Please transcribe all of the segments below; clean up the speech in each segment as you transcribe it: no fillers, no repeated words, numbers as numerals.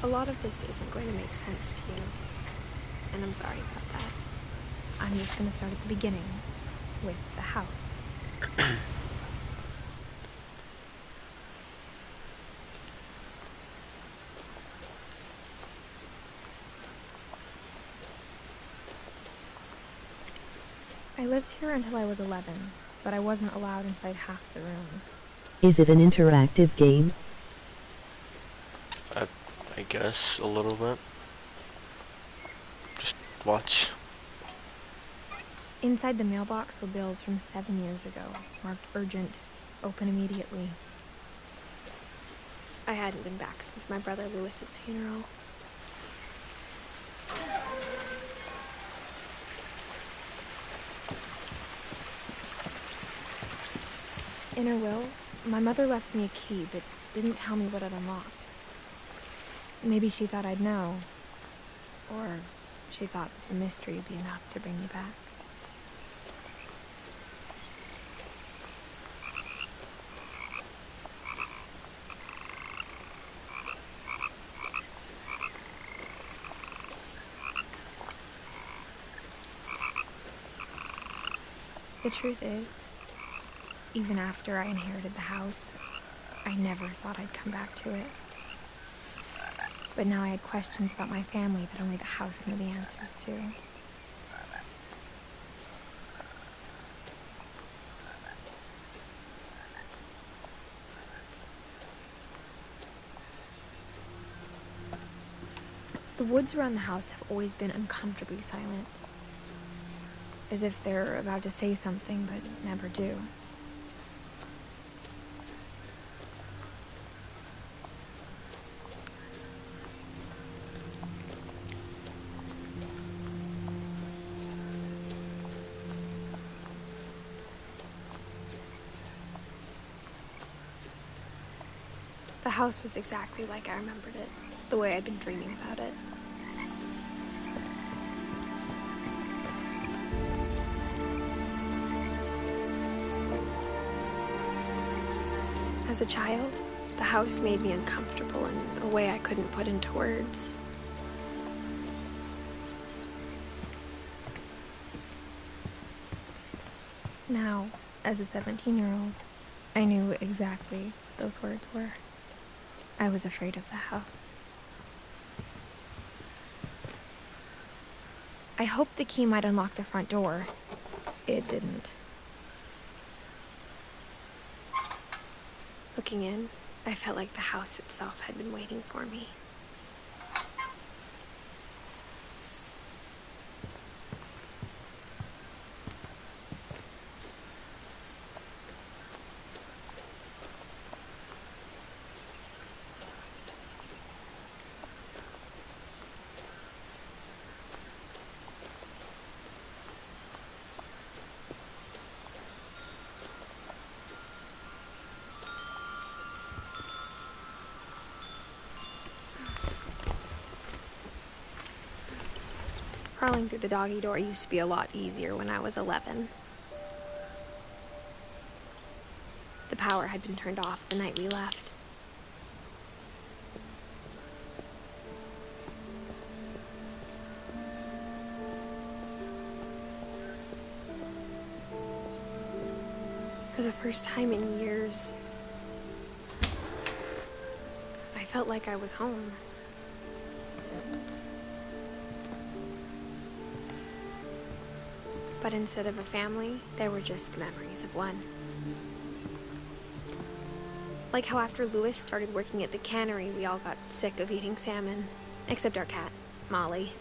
A lot of this isn't going to make sense to you, and I'm sorry about that. I'm just going to start at the beginning, with the house. I lived here until I was 11, but I wasn't allowed inside half the rooms. Is it an interactive game? I guess a little bit. Just watch. Inside the mailbox were bills from 7 years ago, marked urgent, open immediately. I hadn't been back since my brother Lewis's funeral. In her will, my mother left me a key, but didn't tell me what it unlocked. Maybe she thought I'd know. Or she thought the mystery would be enough to bring me back. The truth is, even after I inherited the house, I never thought I'd come back to it. But now I had questions about my family that only the house knew the answers to. The woods around the house have always been uncomfortably silent. As if they're about to say something, but never do. The house was exactly like I remembered it, the way I'd been dreaming about it. As a child, the house made me uncomfortable in a way I couldn't put into words. Now, as a 17-year-old, I knew exactly what those words were. I was afraid of the house. I hoped the key might unlock the front door. It didn't. Looking in, I felt like the house itself had been waiting for me. Crawling through the doggy door used to be a lot easier when I was 11. The power had been turned off the night we left. For the first time in years, I felt like I was home. But instead of a family, there were just memories of one. Like how after Lewis started working at the cannery, we all got sick of eating salmon. Except our cat, Molly.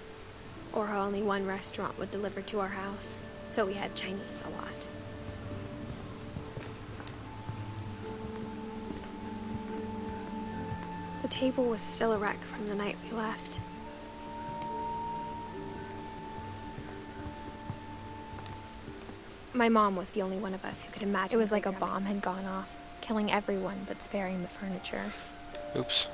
Or how only one restaurant would deliver to our house, so we had Chinese a lot. The table was still a wreck from the night we left. My mom was the only one of us who could imagine. It was like a bomb had gone off, killing everyone but sparing the furniture. Oops.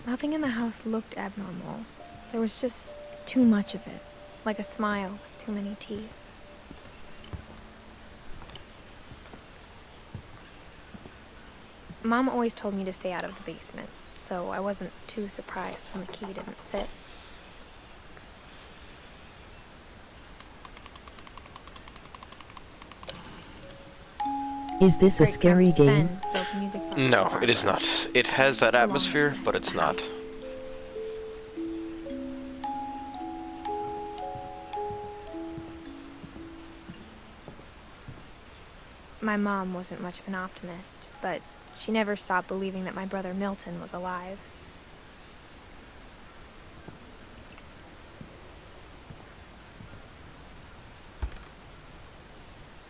Nothing in the house looked abnormal. There was just too much of it, like a smile with too many teeth. Mom always told me to stay out of the basement, so I wasn't too surprised when the key didn't fit. Is this a scary game? No, it is not. It has that atmosphere, but it's not. My mom wasn't much of an optimist, but she never stopped believing that my brother Milton was alive.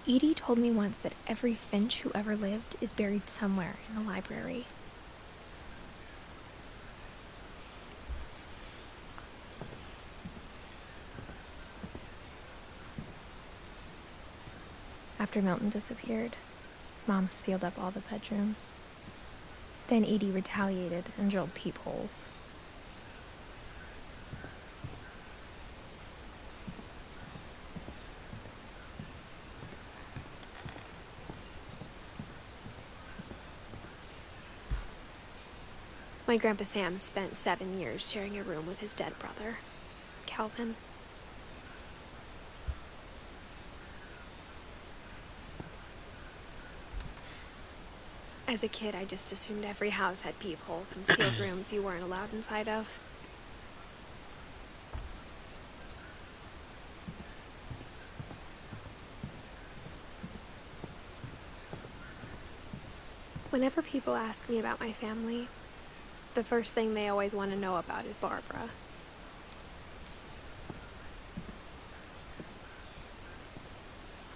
Edie told me once that every Finch who ever lived is buried somewhere in the library. After Milton disappeared, Mom sealed up all the bedrooms. Then Edie retaliated and drilled peepholes. My Grandpa Sam spent 7 years sharing a room with his dead brother, Calvin. As a kid, I just assumed every house had peepholes and sealed rooms you weren't allowed inside of. Whenever people ask me about my family, the first thing they always want to know about is Barbara.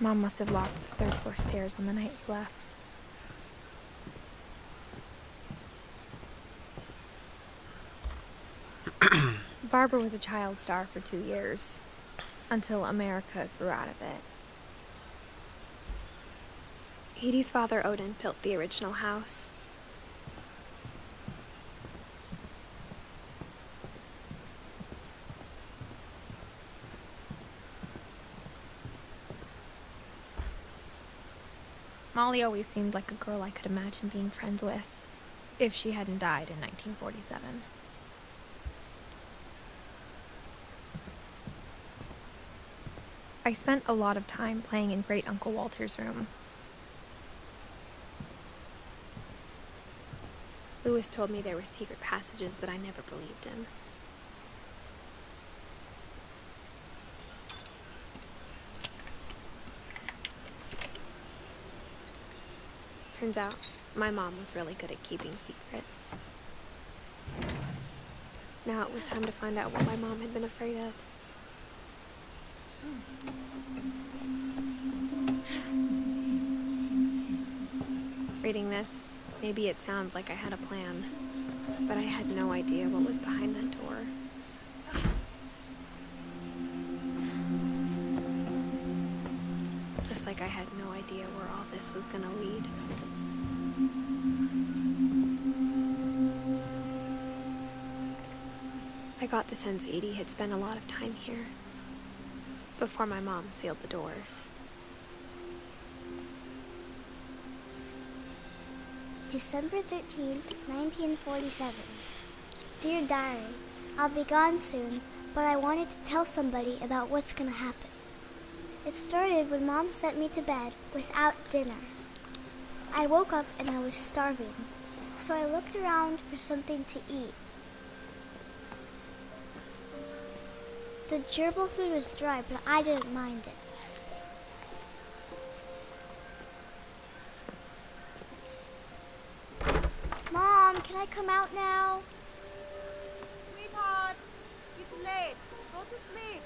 Mom must have locked the third floor stairs on the night we left. Barbara was a child star for 2 years, until America grew out of it. Edie's father, Odin, built the original house. Molly always seemed like a girl I could imagine being friends with, if she hadn't died in 1947. I spent a lot of time playing in Great Uncle Walter's room. Lewis told me there were secret passages, but I never believed him. Turns out, my mom was really good at keeping secrets. Now it was time to find out what my mom had been afraid of. Reading this, maybe it sounds like I had a plan, but I had no idea what was behind that door. Just like I had no idea where all this was gonna lead. I got the sense Edie had spent a lot of time here, before my mom sealed the doors. December 13th, 1947. Dear Diary, I'll be gone soon, but I wanted to tell somebody about what's gonna happen. It started when Mom sent me to bed without dinner. I woke up and I was starving, so I looked around for something to eat. The gerbil food was dry, but I didn't mind it. Mom, can I come out now? Sweetheart, it's late. Go to sleep.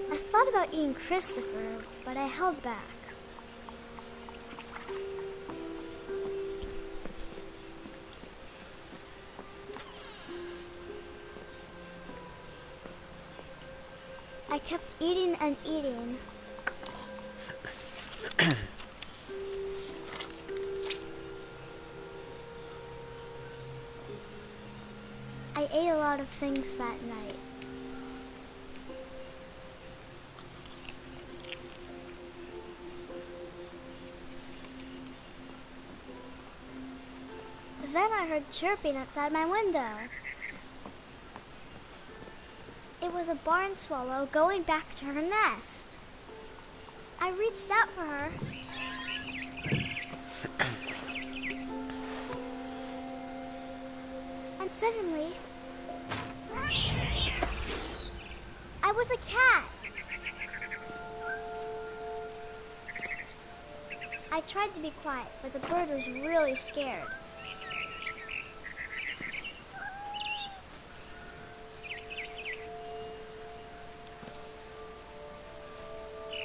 I thought about eating Christopher, but I held back. I kept eating and eating. I ate a lot of things that night. Then I heard chirping outside my window. It was a barn swallow going back to her nest. I reached out for her. And suddenly, I was a cat. I tried to be quiet, but the bird was really scared.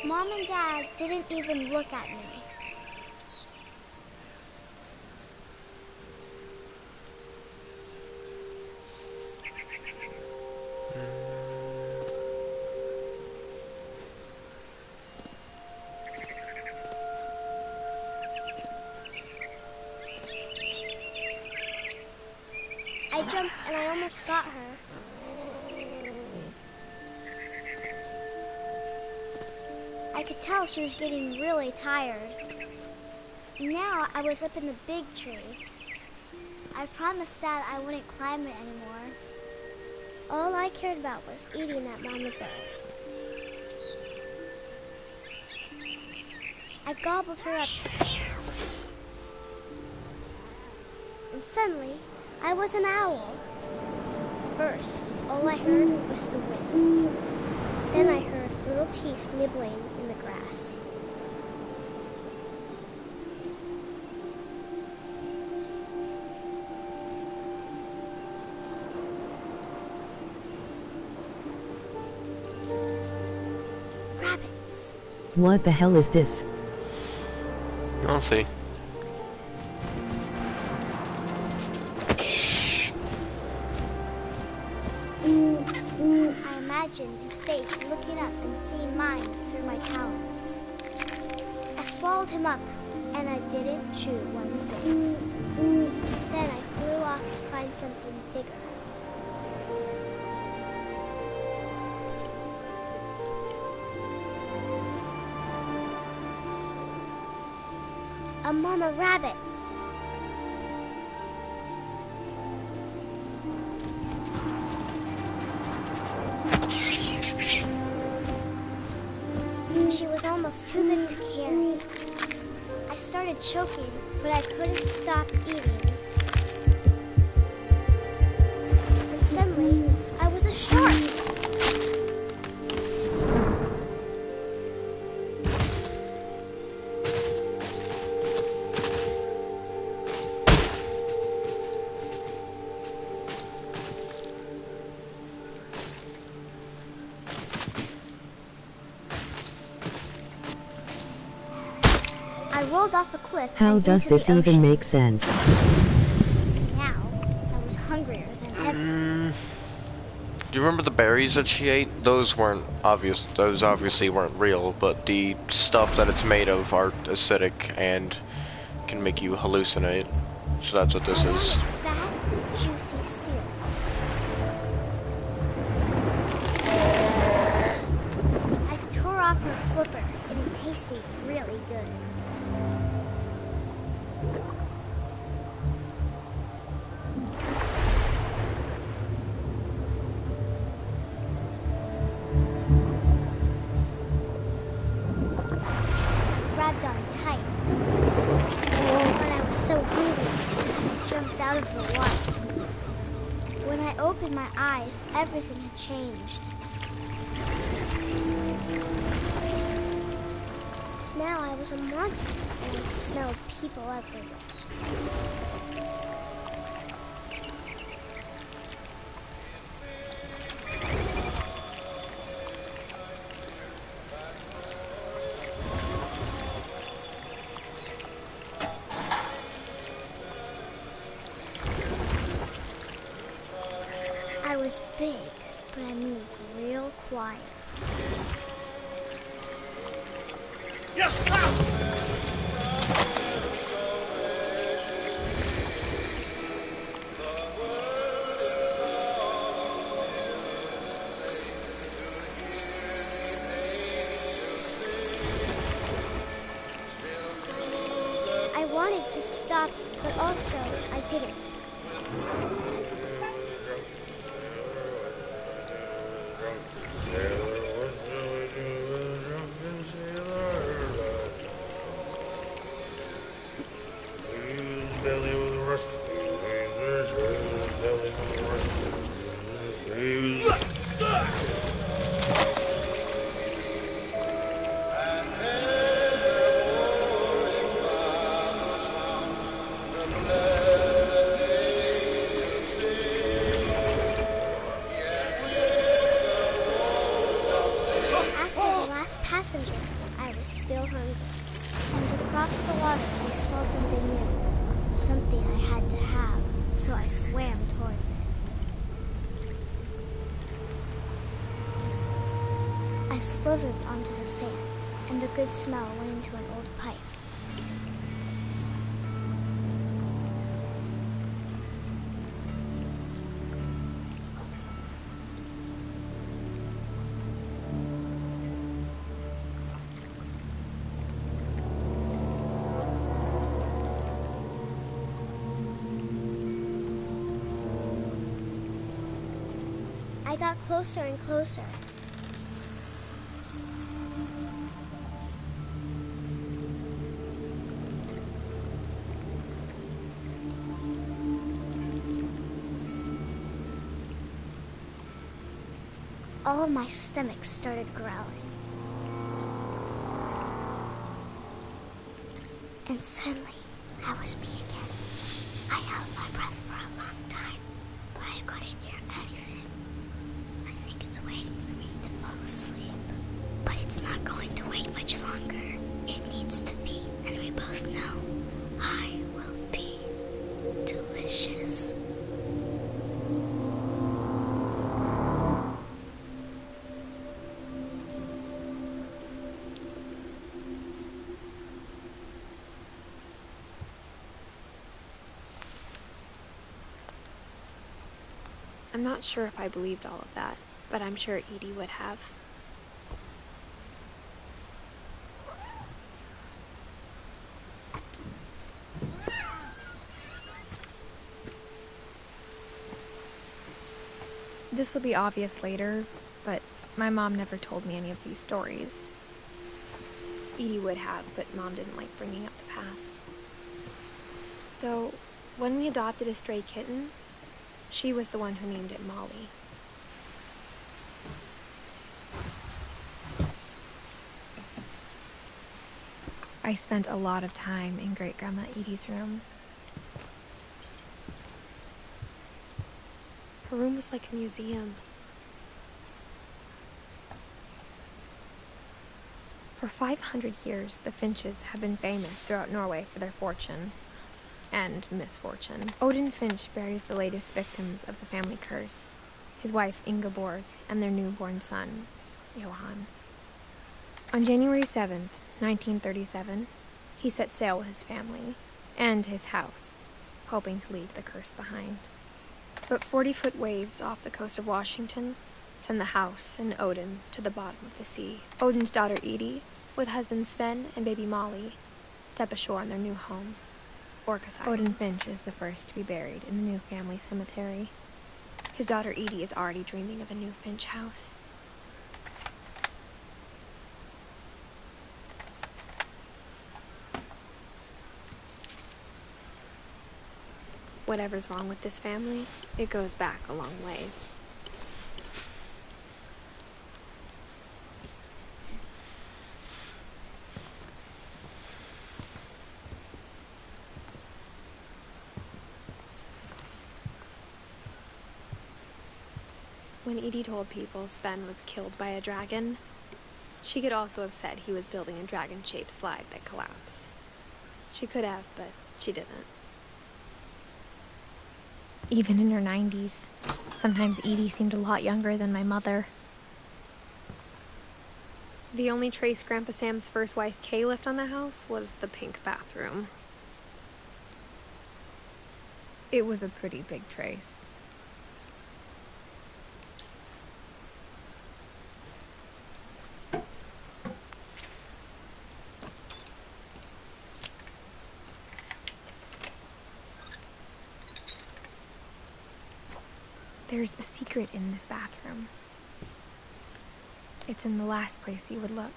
Mom and Dad didn't even look at me. I jumped and I almost got her. I could tell she was getting really tired. Now I was up in the big tree. I promised Dad I wouldn't climb it anymore. All I cared about was eating that mama bird. I gobbled her up. And suddenly, I was an owl. First, all I heard was the wind. Then I heard little teeth nibbling in the grass. Rabbits. What the hell is this? I'll see. I imagined his face looking up and seeing mine through my talons. I swallowed him up, and I didn't chew one bit. Then I flew off to find something bigger. A mama rabbit. She was almost too big to carry. I started choking, but I couldn't stop eating. And suddenly, I was a shark. I rolled off a cliff. How and does into this the even ocean. make sense? Now, I was hungrier than ever. Do you remember the berries that she ate? Those weren't obvious. Those obviously weren't real, but the stuff that it's made of are acidic and can make you hallucinate. So that's what this is. Fat, juicy seals. I tore off her flipper, and it tasted really good. out of the water. When I opened my eyes, everything had changed. Now I was a monster, and I smelled people everywhere. I was big, but I moved real quiet. I wanted to stop, but also I didn't. Passenger, I was still hungry. And across the water, I smelled something new. Something I had to have, so I swam towards it. I slithered onto the sand, and the good smell went into an old pipe. I got closer and closer. All of my stomach started growling. And suddenly, I was me again. I held my breath for a long time, but I couldn't hear anything. I think it's waiting for me to fall asleep. But it's not going to wait much longer. It needs to be, and we both know I will be delicious. I'm not sure if I believed all of that, but I'm sure Edie would have. This will be obvious later, but my mom never told me any of these stories. Edie would have, but Mom didn't like bringing up the past. Though, when we adopted a stray kitten, she was the one who named it Molly. I spent a lot of time in Great-Grandma Edie's room. Her room was like a museum. For 500 years, the Finches have been famous throughout Norway for their fortune and misfortune. Odin Finch buries the latest victims of the family curse, his wife Ingeborg and their newborn son, Johan. On January 7th, 1937, he set sail with his family and his house, hoping to leave the curse behind. But 40-foot waves off the coast of Washington send the house and Odin to the bottom of the sea. Odin's daughter Edie, with husband Sven and baby Molly, step ashore in their new home. Odin Finch is the first to be buried in the new family cemetery. His daughter Edie is already dreaming of a new Finch house. Whatever's wrong with this family, it goes back a long ways. When Edie told people Sven was killed by a dragon, she could also have said he was building a dragon-shaped slide that collapsed. She could have, but she didn't. Even in her 90s, sometimes Edie seemed a lot younger than my mother. The only trace Grandpa Sam's first wife Kay left on the house was the pink bathroom. It was a pretty big trace. There's a secret in this bathroom. It's in the last place you would look.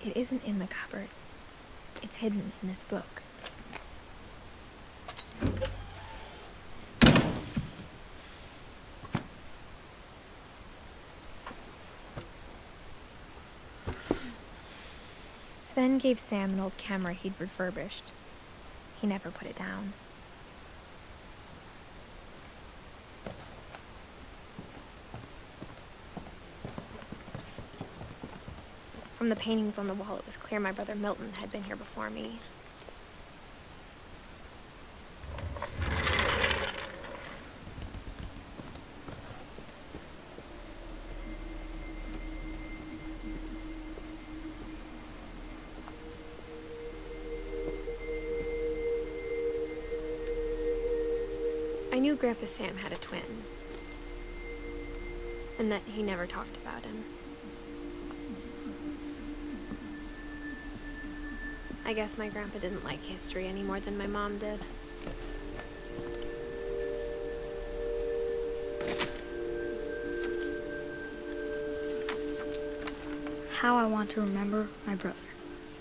It isn't in the cupboard. It's hidden in this book. Sven gave Sam an old camera he'd refurbished. He never put it down. From the paintings on the wall, it was clear my brother Milton had been here before me. I knew Grandpa Sam had a twin, and that he never talked about him. I guess my grandpa didn't like history any more than my mom did. How I Want to Remember My Brother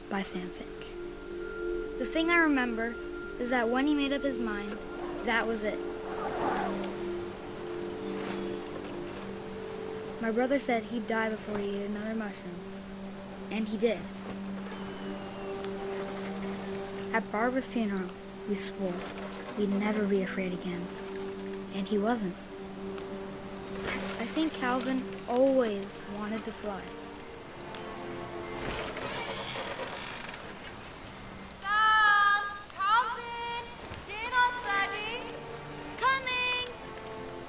by Sam Finch. The thing I remember is that when he made up his mind, that was it. My brother said he'd die before he ate another mushroom, and he did. At Barbara's funeral, we swore we'd never be afraid again, and he wasn't. I think Calvin always wanted to fly. Sam! Calvin! Dinner's ready! Coming!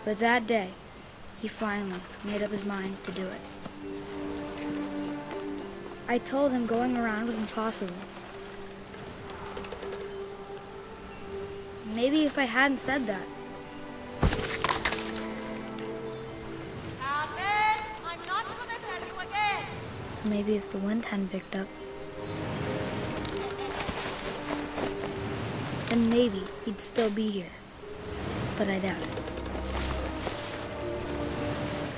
But that day, he finally made up his mind to do it. I told him going around was impossible. Maybe if I hadn't said that. Calvin! I'm not gonna tell you again! Maybe if the wind hadn't picked up. And maybe he'd still be here. But I doubt it.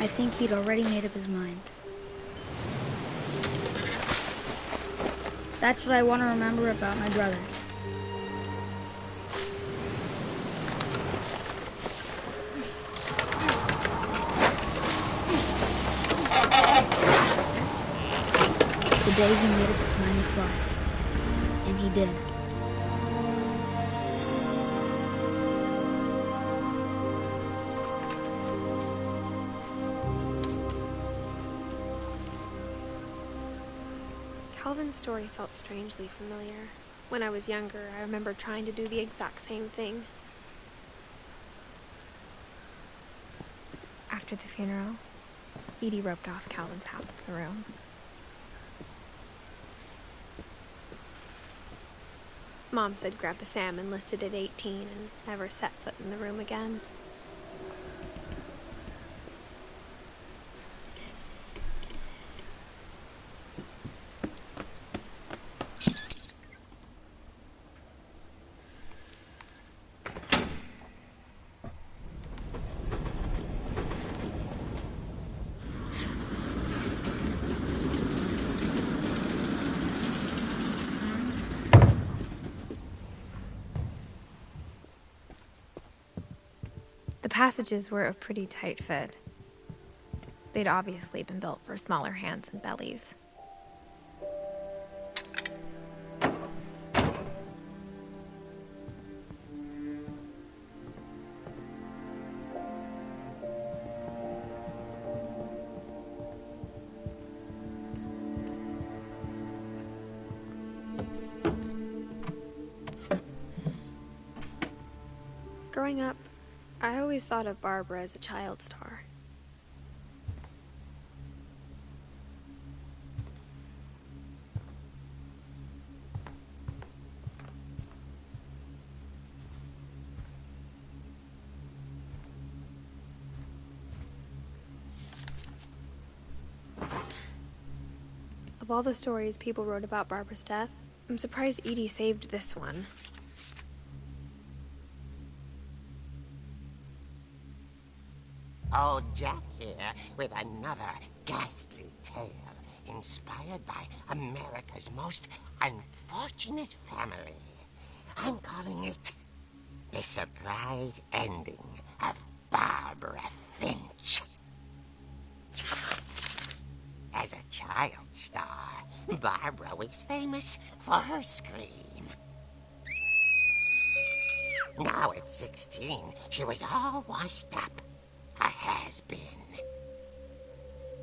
I think he'd already made up his mind. That's what I want to remember about my brother. The day he made up his mind to fly. And he did. Calvin's story felt strangely familiar. When I was younger, I remember trying to do the exact same thing. After the funeral, Edie roped off Calvin's half of the room. Mom said Grandpa Sam enlisted at 18 and never set foot in the room again. The passages were a pretty tight fit. They'd obviously been built for smaller hands and bellies. Growing up, I always thought of Barbara as a child star. Of all the stories people wrote about Barbara's death, I'm surprised Edie saved this one. Old Jack here with another ghastly tale inspired by America's most unfortunate family. I'm calling it The Surprise Ending of Barbara Finch. As a child star, Barbara was famous for her scream. Now at 16, she was all washed up. A has-been.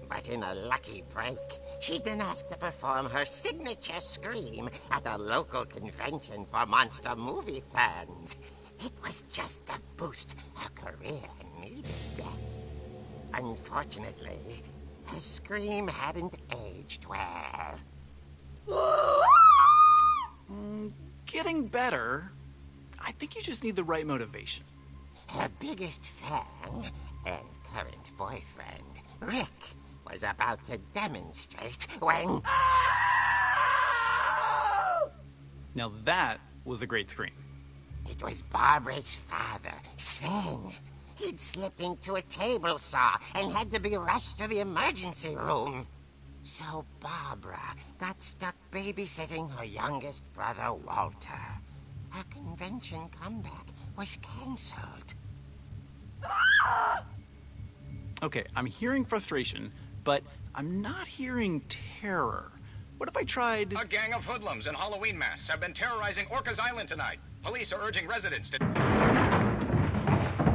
But in a lucky break, she'd been asked to perform her signature scream at a local convention for monster movie fans. It was just the boost her career needed. Unfortunately, her scream hadn't aged well. Getting better. I think you just need the right motivation. Her biggest fan and current boyfriend, Rick, was about to demonstrate when... Now that was a great scream. It was Barbara's father, Sven. He'd slipped into a table saw and had to be rushed to the emergency room. So Barbara got stuck babysitting her youngest brother, Walter. Her convention comeback was cancelled. Okay, I'm hearing frustration, but I'm not hearing terror. What if I tried... A gang of hoodlums in Halloween masks have been terrorizing Orcas Island tonight. Police are urging residents to...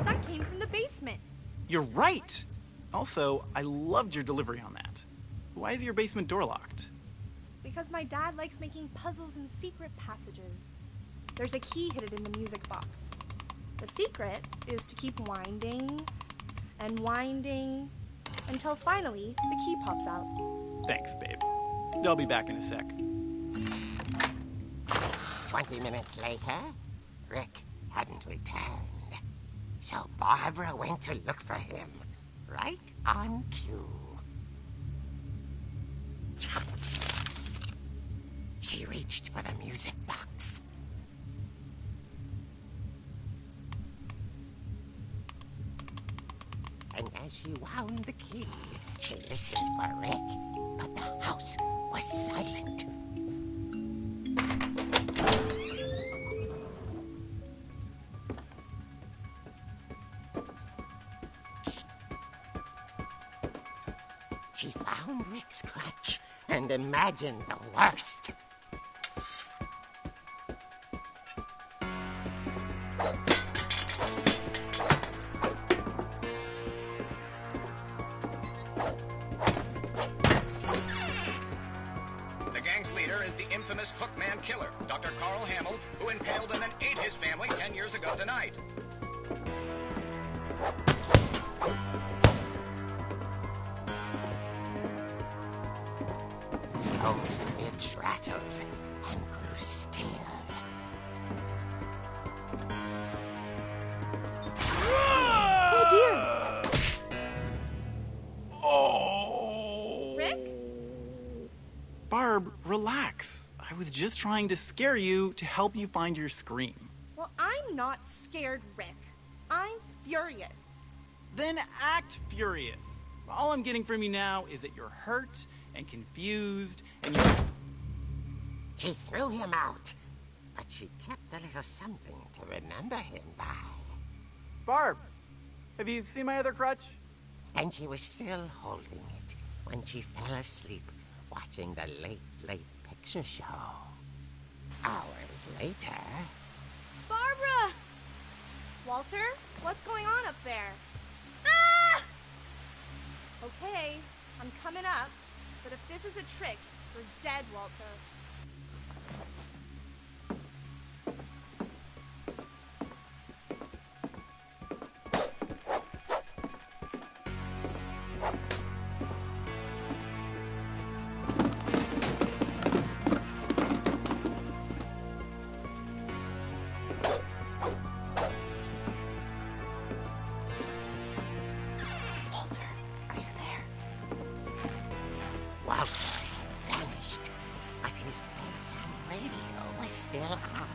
That came from the basement. You're right! Also, I loved your delivery on that. Why is your basement door locked? Because my dad likes making puzzles and secret passages. There's a key hidden in the music box. The secret is to keep winding and winding until finally the key pops out. Thanks, babe. I'll be back in a sec. 20 minutes later, Rick hadn't returned. So Barbara went to look for him, right on cue. She reached for the music box. And as she wound the key, she listened for Rick, but the house was silent. She found Rick's crutch and imagined the worst. The gang's leader is the infamous Hookman killer, Dr. Carl Hamill, who impaled and then ate his family 10 years ago tonight. The old fridge rattled and grew still. Oh dear! Oh! Rick? Barb, relax. I was just trying to scare you to help you find your scream. Well, I'm not scared, Rick. I'm furious. Then act furious. All I'm getting from you now is that you're hurt and confused and you're... She threw him out, but she kept a little something to remember him by. Barb, Have you seen my other crutch? And she was still holding it when she fell asleep watching the Late Late Picture Show. Hours later... Barbara! Walter, what's going on up there? Ah! Okay, I'm coming up, but if this is a trick, you're dead, Walter. Walter had vanished, but his bedside radio was still on.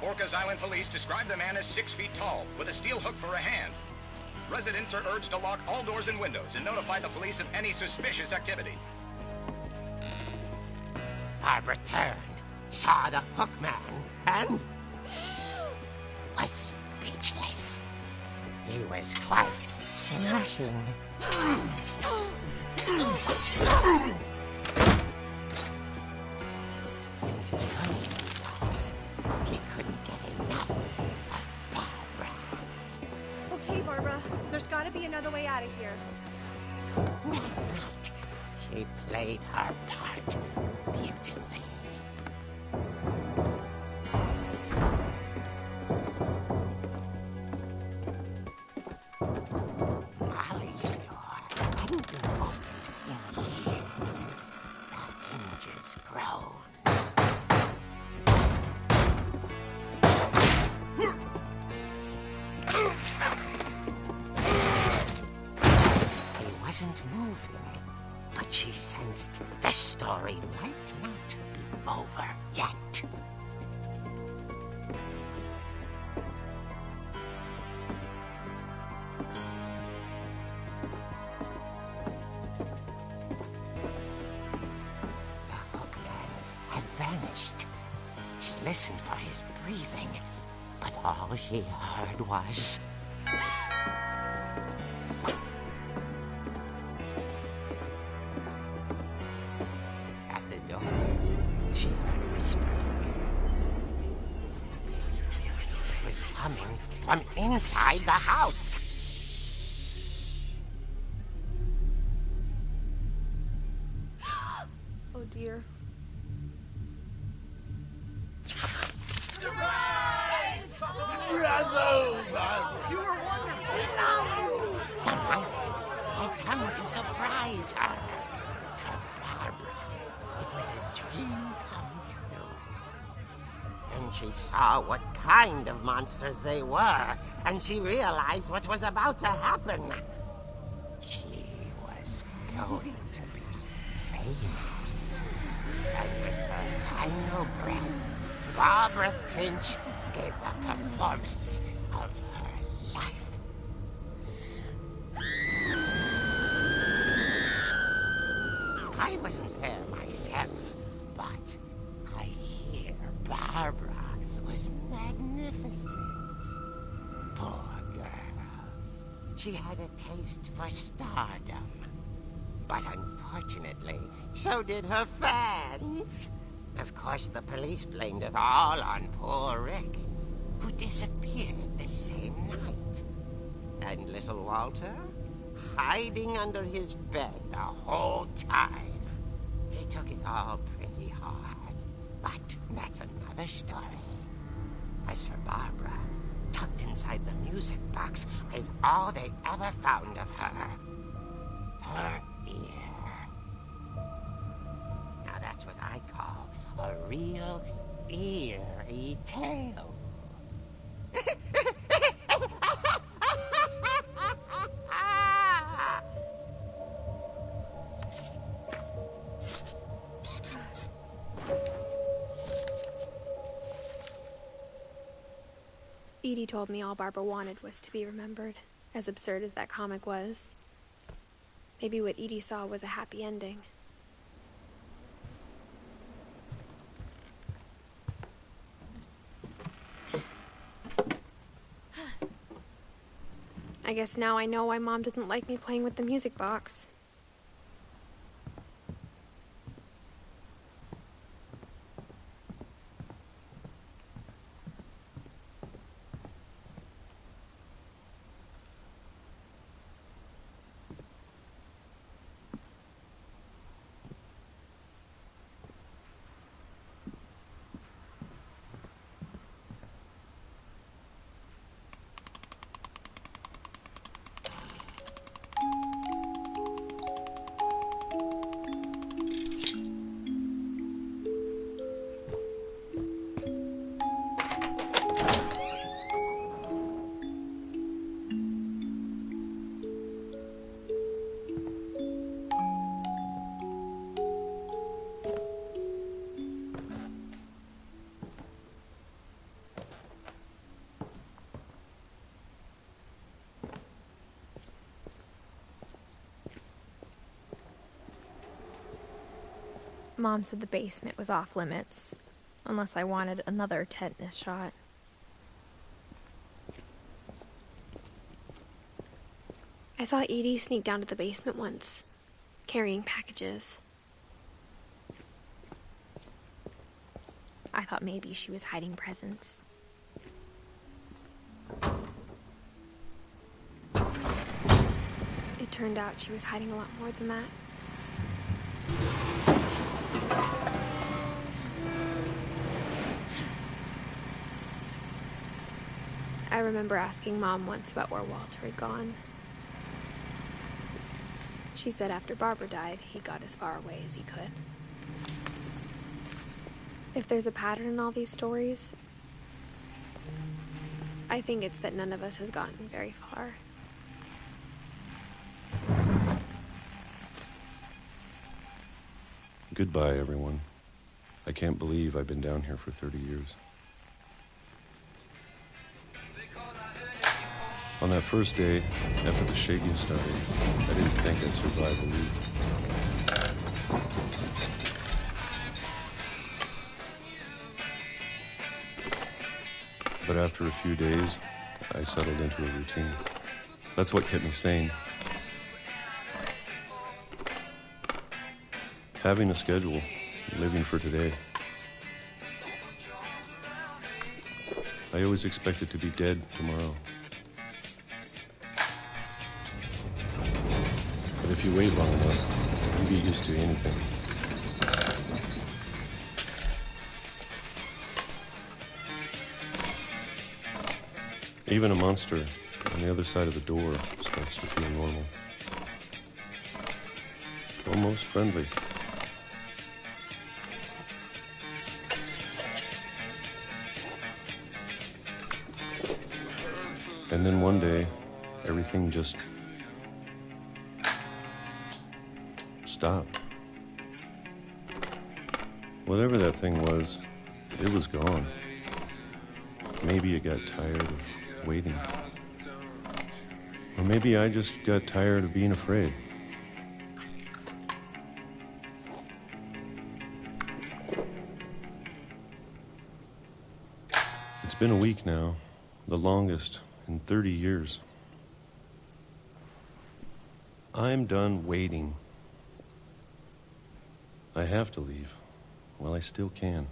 Orcas Island police describe the man as 6 feet tall, with a steel hook for a hand. Residents are urged to lock all doors and windows and notify the police of any suspicious activity. Barbara turned, saw the hook man, and was speechless. He was quite smashing. And he realized he couldn't get enough of Barbara. Okay, Barbara, there's gotta be another way out of here. That night, she played her part beautifully. Molly's door hadn't been opened in years. The hinges groaned. He wasn't moving, but she sensed the story might not be over yet. The hookman had vanished. She listened for his breathing, but all she heard was... At the door, she heard whispering. It was coming from inside the house. Oh dear. The monsters had come to surprise her. For Barbara, it was a dream come true. Then she saw what kind of monsters they were, and she realized what was about to happen. She was going to be famous. And with her final breath, Barbara Finch gave the performance of her life. I wasn't there myself, but I hear Barbara was magnificent. Poor girl. She had a taste for stardom. But unfortunately, so did her fans. Of course, the police blamed it all on poor Rick, who disappeared the same night. And little Walter, hiding under his bed the whole time. He took it all pretty hard, but that's another story. As for Barbara, tucked inside the music box is all they ever found of her. Her ear. Now that's what I call a real eerie tale. Edie told me all Barbara wanted was to be remembered, as absurd as that comic was. Maybe what Edie saw was a happy ending. I guess now I know why Mom didn't like me playing with the music box. Mom said the basement was off limits, unless I wanted another tetanus shot. I saw Edie sneak down to the basement once, carrying packages. I thought maybe she was hiding presents. It turned out she was hiding a lot more than that. I remember asking Mom once about where Walter had gone. She said after Barbara died, he got as far away as he could. If there's a pattern in all these stories, I think it's that none of us has gotten very far. Goodbye, everyone. I can't believe I've been down here for 30 years. On that first day, after the shaking started, I didn't think I'd survive a week. But after a few days, I settled into a routine. That's what kept me sane. Having a schedule, living for today. I always expected to be dead tomorrow. But if you wait long enough, you get used to anything. Even a monster on the other side of the door starts to feel normal. Almost friendly. And then one day, everything just stopped. Whatever that thing was, it was gone. Maybe it got tired of waiting. Or maybe I just got tired of being afraid. It's been a week now, the longest in 30 years. I'm done waiting. I have to leave. Well, I still can.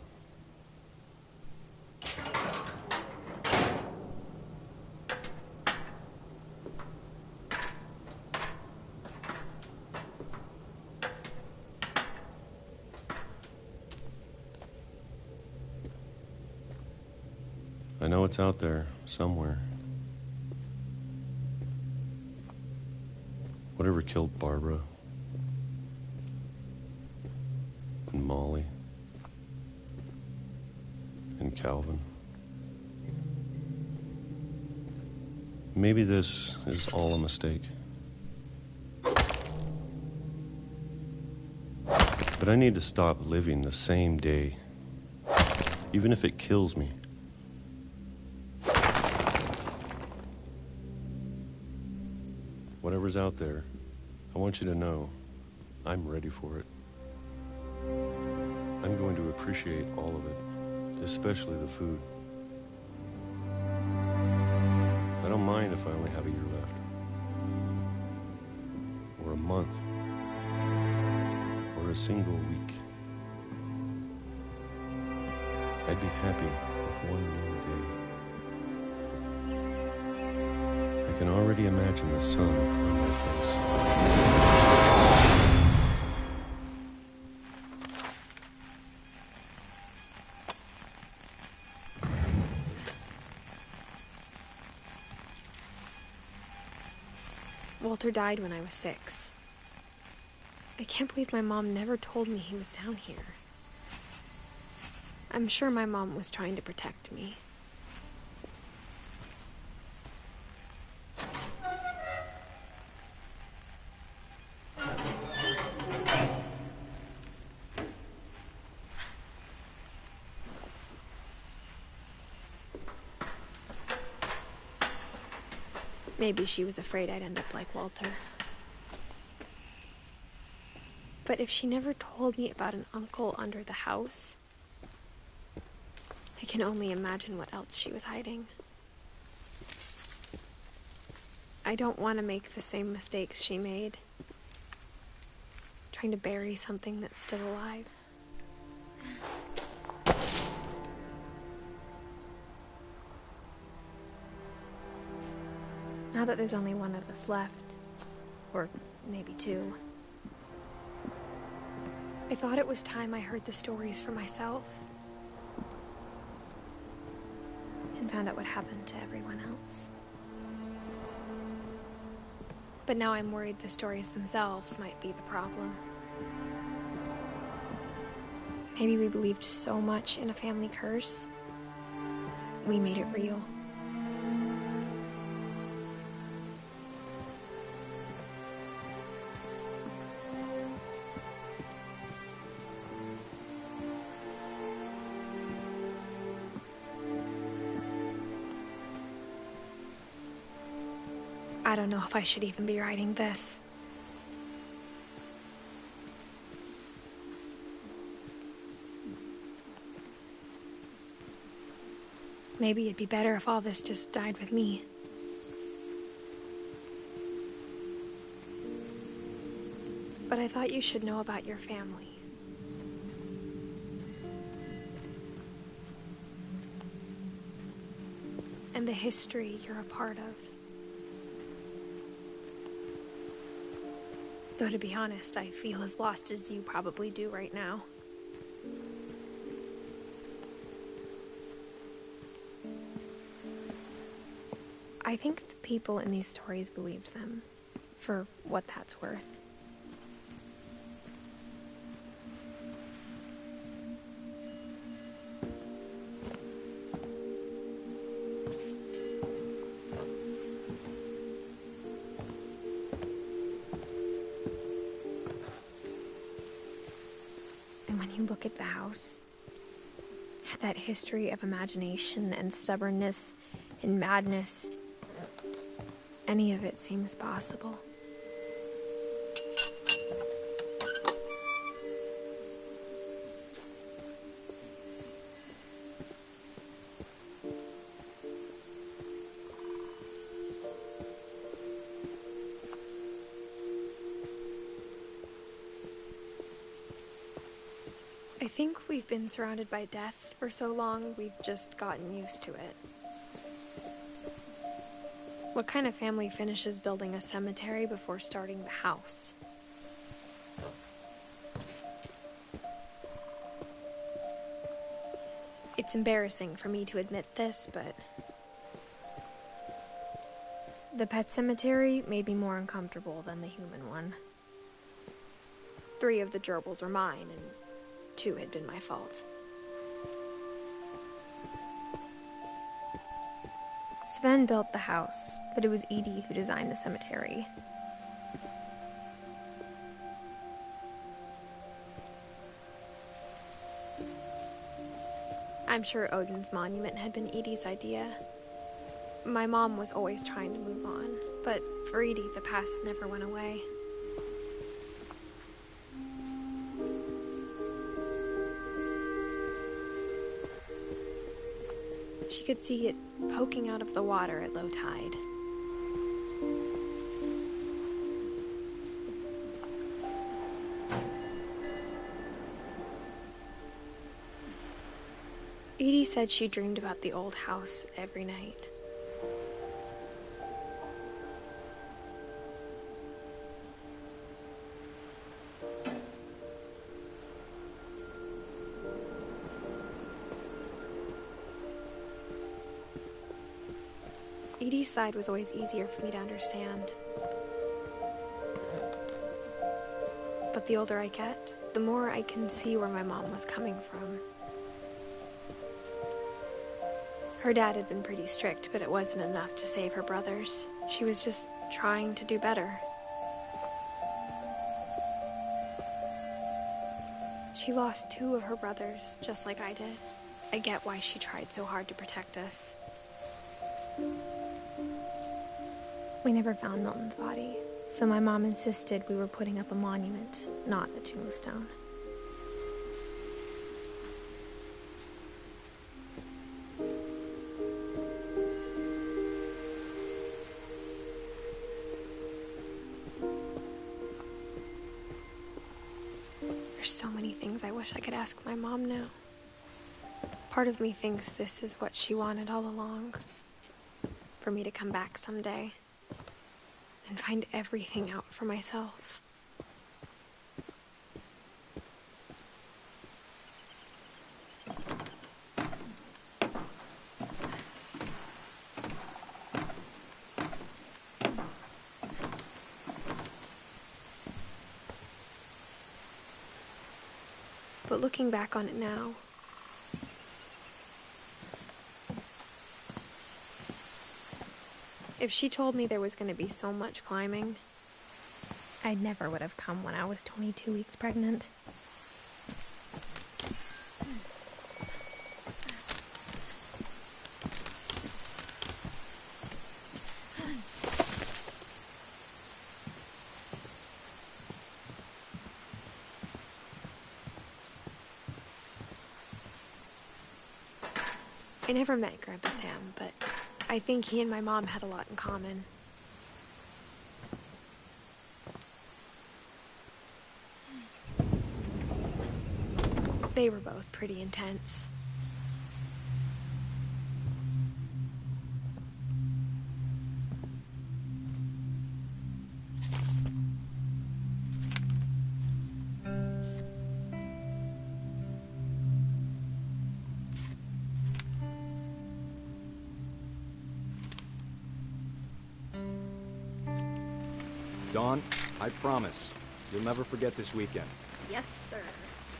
I know it's out there somewhere. Whatever killed Barbara and Molly and Calvin. Maybe this is all a mistake. But I need to stop living the same day, even if it kills me. Whatever's out there, I want you to know I'm ready for it. I'm going to appreciate all of it, especially the food. I don't mind if I only have a year left. Or a month. Or a single week. I'd be happy with one new day. I can already imagine the sun on my face. Walter died when I was 6. I can't believe my mom never told me he was down here. I'm sure my mom was trying to protect me. Maybe she was afraid I'd end up like Walter. But if she never told me about an uncle under the house, I can only imagine what else she was hiding. I don't want to make the same mistakes she made, trying to bury something that's still alive. Now that there's only one of us left, or maybe 2, I thought it was time I heard the stories for myself and found out what happened to everyone else. But now I'm worried the stories themselves might be the problem. Maybe we believed so much in a family curse, we made it real. I don't know if I should even be writing this. Maybe it'd be better if all this just died with me. But I thought you should know about your family. And the history you're a part of. Though to be honest, I feel as lost as you probably do right now. I think the people in these stories believed them, for what that's worth. You look at the house, that history of imagination and stubbornness and madness, any of it seems possible. I think we've been surrounded by death for so long, we've just gotten used to it. What kind of family finishes building a cemetery before starting the house? It's embarrassing for me to admit this, but the pet cemetery made me more uncomfortable than the human one. 3 of the gerbils were mine, and 2 had been my fault. Sven built the house, but it was Edith who designed the cemetery. I'm sure Odin's monument had been Edith's idea. My mom was always trying to move on, but for Edith, the past never went away. She could see it poking out of the water at low tide, Edie said she dreamed about the old house every night. Edie's side was always easier for me to understand. But the older I get, the more I can see where my mom was coming from. Her dad had been pretty strict, but it wasn't enough to save her brothers. She was just trying to do better. She lost 2 of her brothers, just like I did. I get why she tried so hard to protect us. We never found Milton's body, so my mom insisted we were putting up a monument, not a tombstone. There's so many things I wish I could ask my mom now. Part of me thinks this is what she wanted all along. For me to come back someday and find everything out for myself. But looking back on it now, if she told me there was going to be so much climbing, I never would have come when I was 22 weeks pregnant. I never met Grandpa Sam, but I think he and my mom had a lot in common. They were both pretty intense. Dawn, I promise, you'll never forget this weekend. Yes, sir.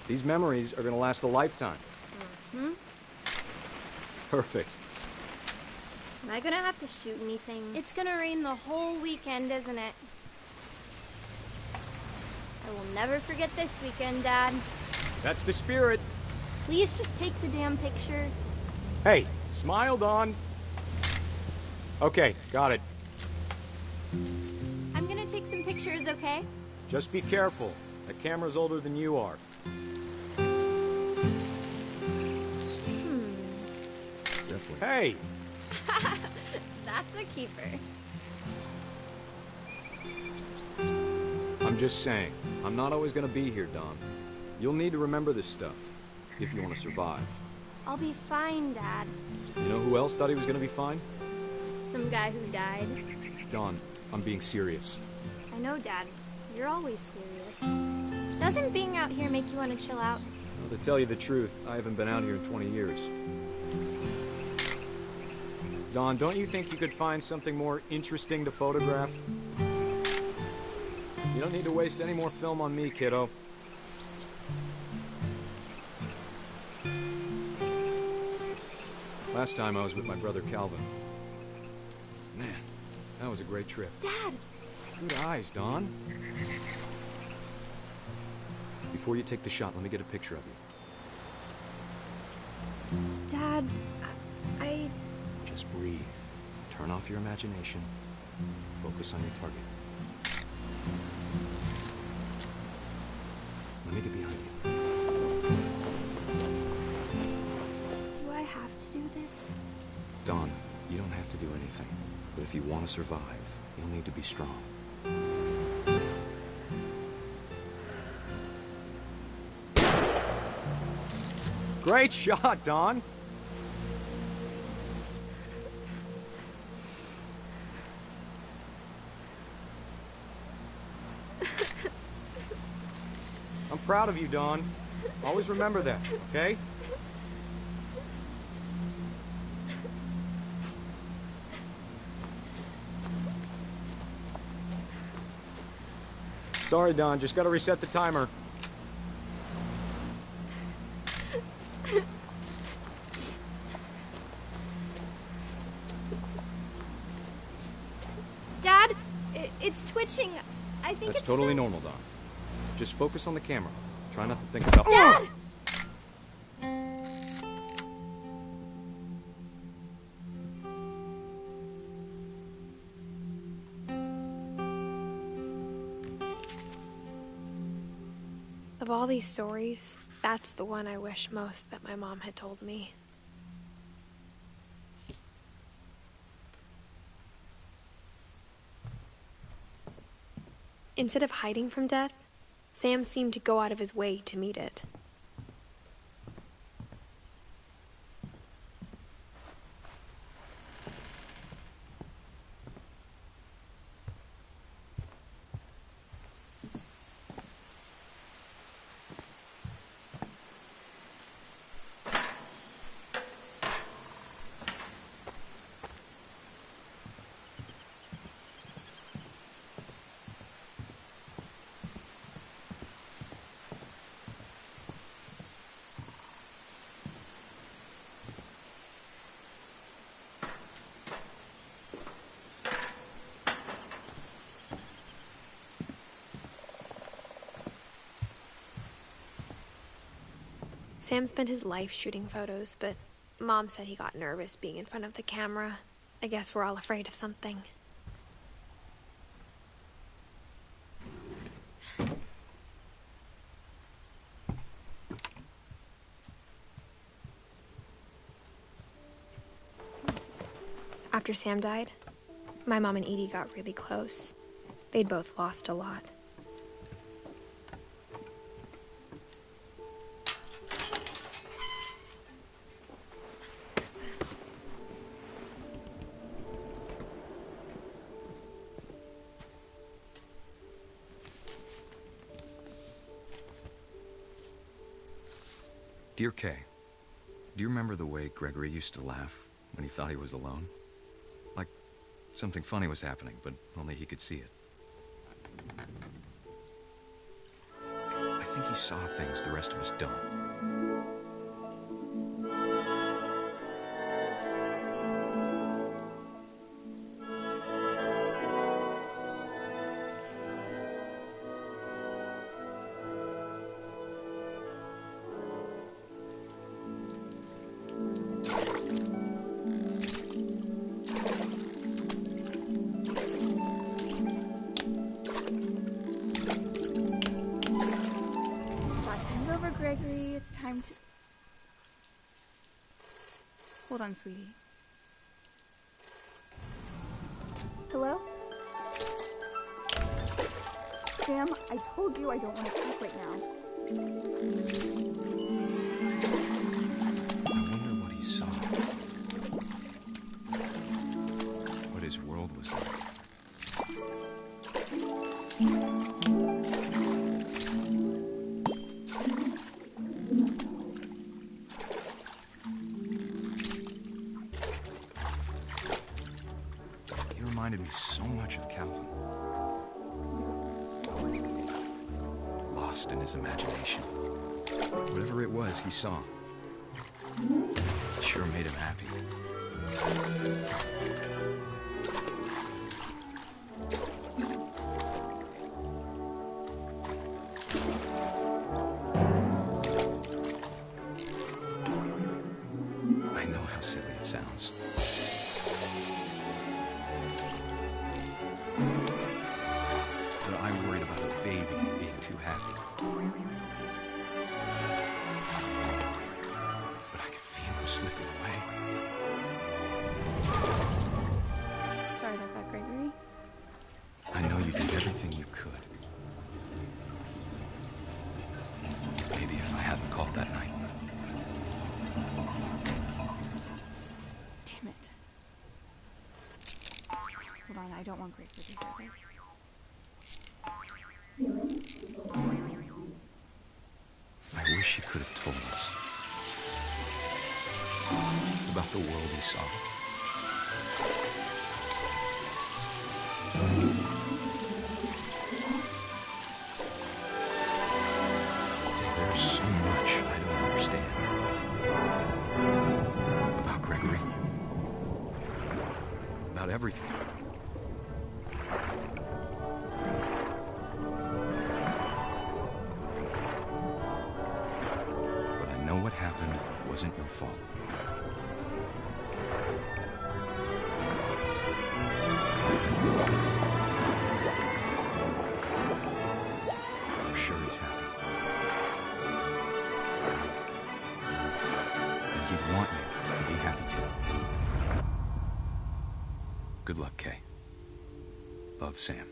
These memories are gonna last a lifetime. Mm-hmm. Perfect. Am I gonna have to shoot anything? It's gonna rain the whole weekend, isn't it? I will never forget this weekend, Dad. That's the spirit. Please just take the damn picture. Hey, smile, Dawn. Okay, got it. I'm gonna take some pictures, okay? Just be careful. That camera's older than you are. Definitely. Hey! That's a keeper. I'm just saying, I'm not always gonna be here, Dawn. You'll need to remember this stuff, if you want to survive. I'll be fine, Dad. You know who else thought he was gonna be fine? Some guy who died. Dawn, I'm being serious. I know, Dad. You're always serious. Doesn't being out here make you want to chill out? Well, to tell you the truth, I haven't been out here in 20 years. Dawn, don't you think you could find something more interesting to photograph? You don't need to waste any more film on me, kiddo. Last time I was with my brother Calvin. Man, that was a great trip. Dad! Good eyes, Dawn. Before you take the shot, let me get a picture of you. Dad, I... Just breathe. Turn off your imagination. Focus on your target. Let me get behind you. Do I have to do this? Dawn, you don't have to do anything. But if you want to survive, You'll need to be strong. Great shot, Don! I'm proud of you, Dawn. Always remember that, okay? Sorry, Don. Just gotta reset the timer. Dad, it's twitching. I think That's it's totally normal, Don. Just focus on the camera. Try not to think about— Dad! Of all these stories, that's the one I wish most that my mom had told me. Instead of hiding from death, Sam seemed to go out of his way to meet it. Sam spent his life shooting photos, but Mom said he got nervous being in front of the camera. I guess we're all afraid of something. After Sam died, my mom and Edie got really close. They'd both lost a lot. Dear Kay, do you remember the way Gregory used to laugh when he thought he was alone? Like something funny was happening, but only he could see it. I think he saw things the rest of us don't. Gregory, it's time to... Hold on, sweetie. Hello? Sam, I told you I don't want to talk right now. I wonder what he saw. What his world was like. Reminded me so much of Calvin. Lost in his imagination. Whatever it was he saw, it sure made him happy. I know how silly it sounds. But I worried about a baby being too happy. But I could feel him slipping away. Come on, I don't want Gregory to hear this. I wish he could have told us about the world he saw. There's so much I don't understand about Gregory, about everything. But I know what happened wasn't your fault. I'm sure he's happy. And he'd want you to be happy too. Good luck, Kay. Love, Sam.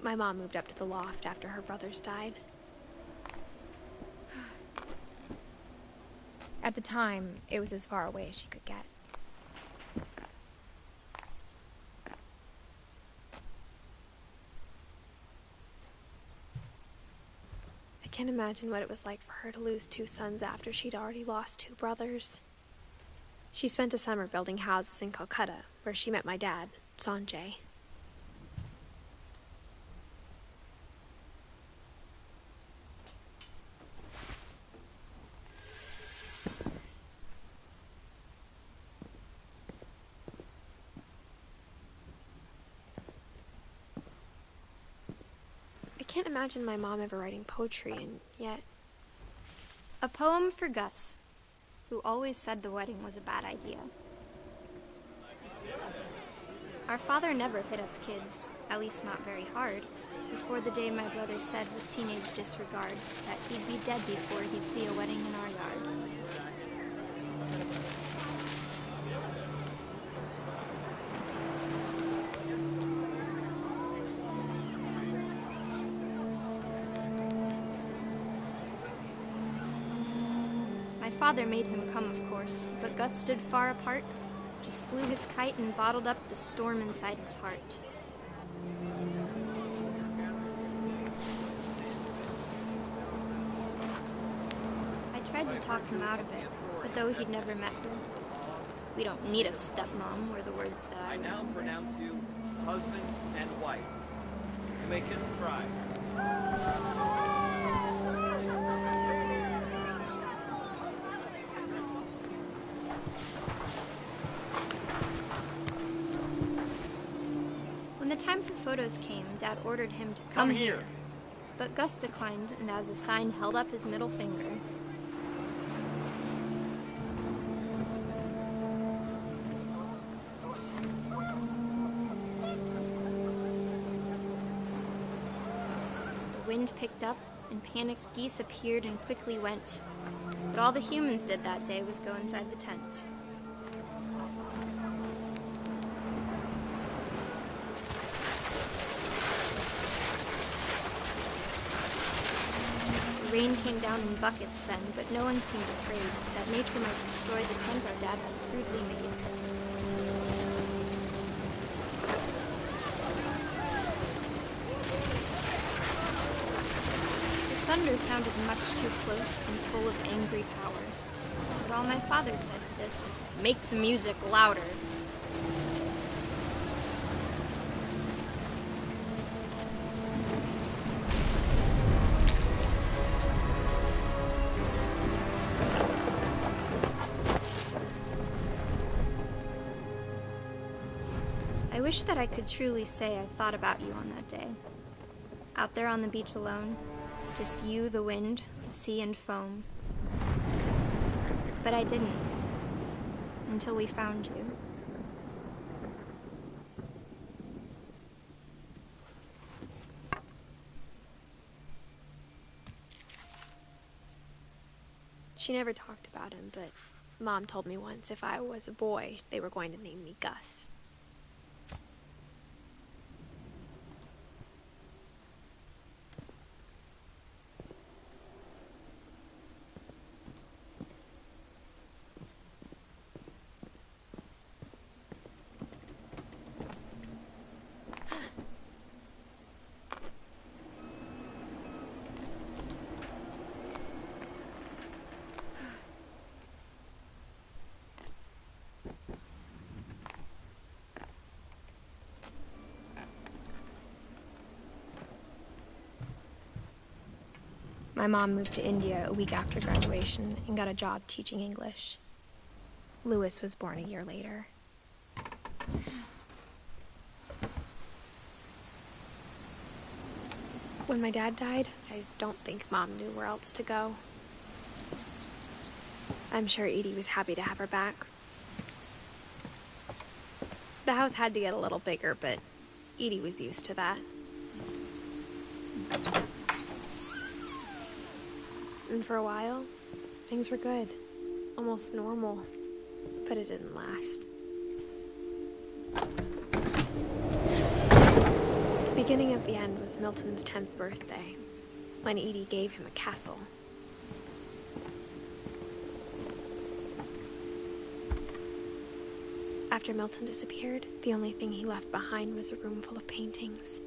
My mom moved up to the loft after her brothers died. At the time, it was as far away as she could get. I can't imagine what it was like for her to lose 2 sons after she'd already lost 2 brothers. She spent a summer building houses in Calcutta, where she met my dad, Sanjay. I can't imagine my mom ever writing poetry, and yet... A poem for Gus, who always said the wedding was a bad idea. Our father never hit us kids, at least not very hard, before the day my brother said with teenage disregard that he'd be dead before he'd see a wedding in our yard. My father made him come, of course, but Gus stood far apart, just flew his kite and bottled up the storm inside his heart. I tried to talk him out of it, but though he'd never met her, we don't need a stepmom were the words that I now pronounce you husband and wife. You may kiss the bride. When the time for photos came, Dad ordered him to come here. But Gus declined, and as a sign held up his middle finger. The wind picked up, and panicked geese appeared and quickly went. But all the humans did that day was go inside the tent. Rain came down in buckets then, but no one seemed afraid that nature might destroy the tent our dad had crudely made. The thunder sounded much too close and full of angry power. But all my father said to this was, "Make the music louder." I wish that I could truly say I thought about you on that day. Out there on the beach alone, just you, the wind, the sea, and foam. But I didn't. Until we found you. She never talked about him, but Mom told me once if I was a boy, they were going to name me Gus. My mom moved to India a week after graduation and got a job teaching English. Louis was born a year later. When my dad died, I don't think Mom knew where else to go. I'm sure Edie was happy to have her back. The house had to get a little bigger, but Edie was used to that. And for a while, things were good. Almost normal. But it didn't last. The beginning of the end was Milton's 10th birthday, when Edie gave him a castle. After Milton disappeared, the only thing he left behind was a room full of paintings.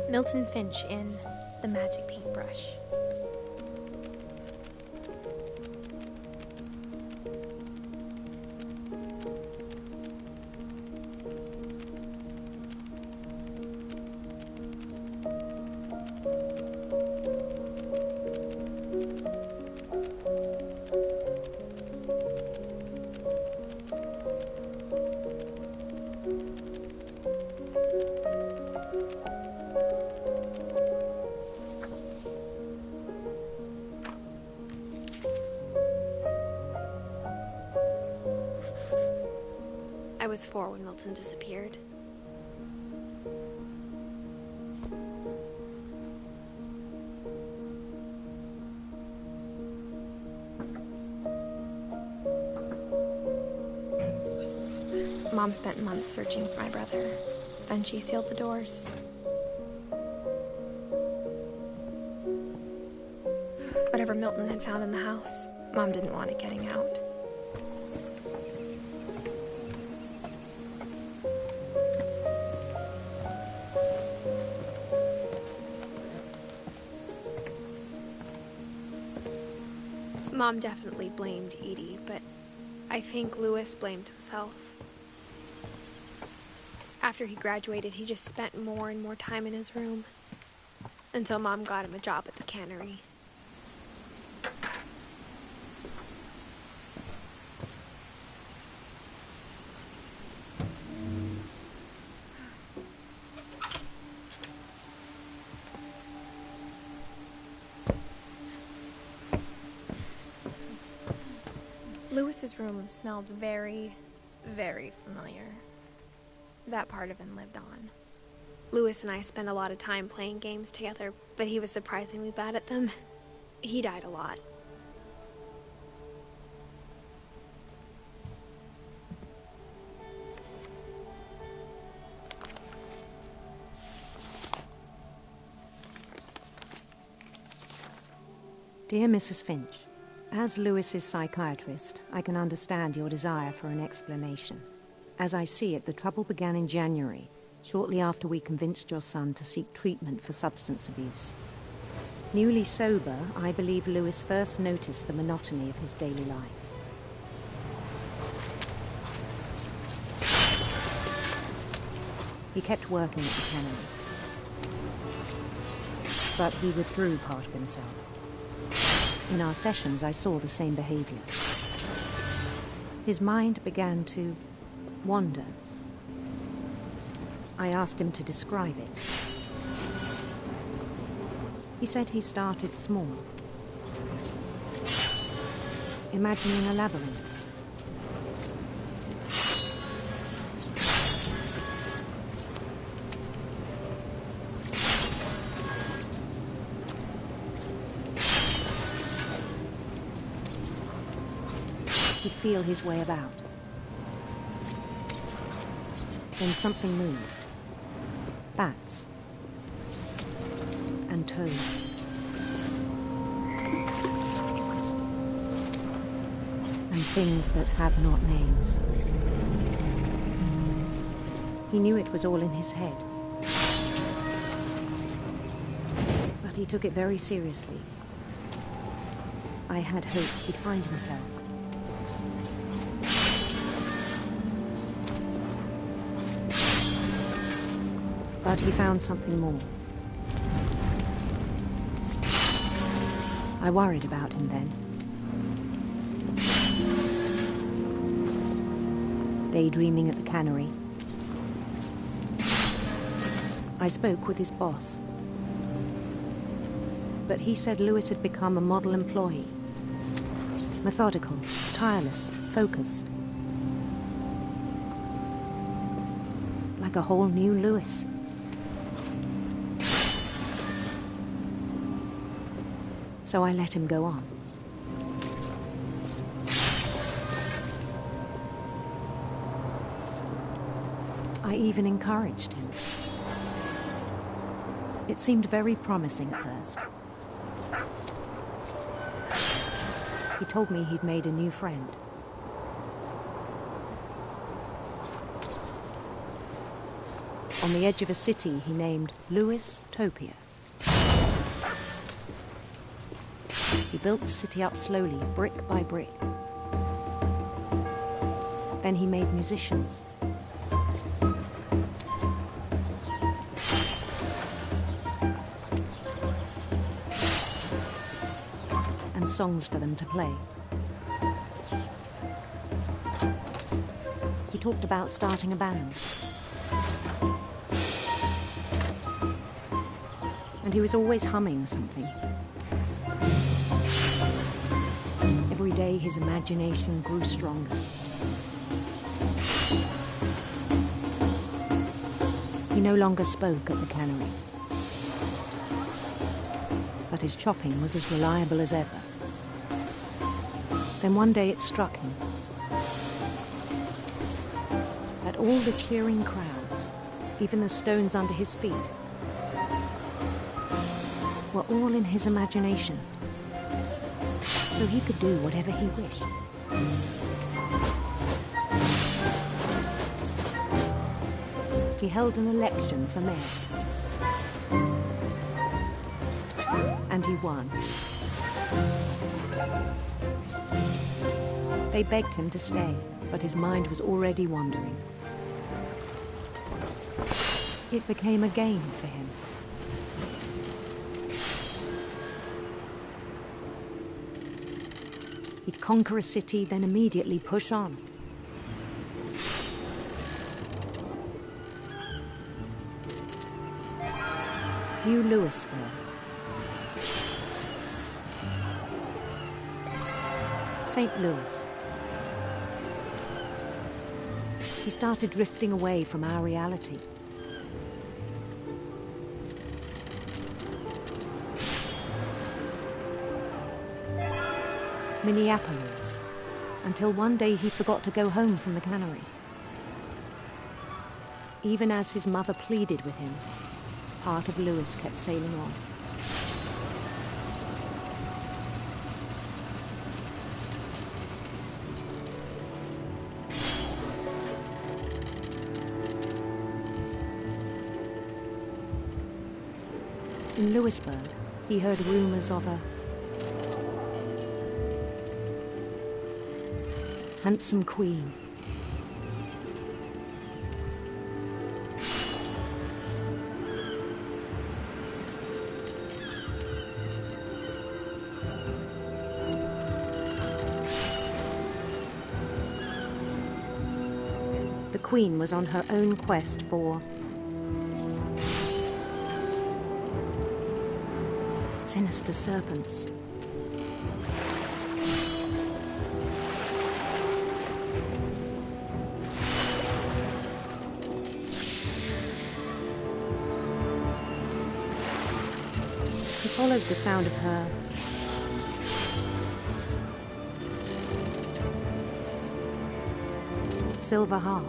Milton Finch in The Magic Paintbrush. I was 4 when Milton disappeared. Mom spent months searching for my brother. Then she sealed the doors. Whatever Milton had found in the house, Mom didn't want it getting out. Mom definitely blamed Edie, but I think Louis blamed himself. After he graduated, he just spent more and more time in his room, until Mom got him a job at the cannery. Louis's room smelled very, very familiar. That part of him lived on. Louis and I spent a lot of time playing games together, but he was surprisingly bad at them. He died a lot. Dear Mrs. Finch, as Louis's psychiatrist, I can understand your desire for an explanation. As I see it, the trouble began in January, shortly after we convinced your son to seek treatment for substance abuse. Newly sober, I believe Lewis first noticed the monotony of his daily life. He kept working at the cannery, but he withdrew part of himself. In our sessions, I saw the same behavior. His mind began to wander. I asked him to describe it. He said he started small, imagining a labyrinth. He'd feel his way about. Then something moved. Bats. And toads. And things that have not names. He knew it was all in his head. But he took it very seriously. I had hoped he'd find himself. But he found something more. I worried about him then. Daydreaming at the cannery. I spoke with his boss. But he said Lewis had become a model employee. Methodical, tireless, focused. Like a whole new Lewis. So I let him go on. I even encouraged him. It seemed very promising at first. He told me he'd made a new friend. On the edge of a city he named Lewis Topia. He built the city up slowly, brick by brick. Then he made musicians. And songs for them to play. He talked about starting a band. And he was always humming something. Every day his imagination grew stronger. He no longer spoke at the cannery. But his chopping was as reliable as ever. Then one day it struck him that all the cheering crowds, even the stones under his feet, were all in his imagination. So he could do whatever he wished. He held an election for mayor. And he won. They begged him to stay, but his mind was already wandering. It became a game for him. He'd conquer a city, then immediately push on. New Louisville. St. Louis. He started drifting away from our reality. Minneapolis, until one day he forgot to go home from the cannery. Even as his mother pleaded with him, part of Lewis kept sailing on. In Louisburg, he heard rumors of a handsome queen. The queen was on her own quest for sinister serpents. He followed the sound of her silver harp.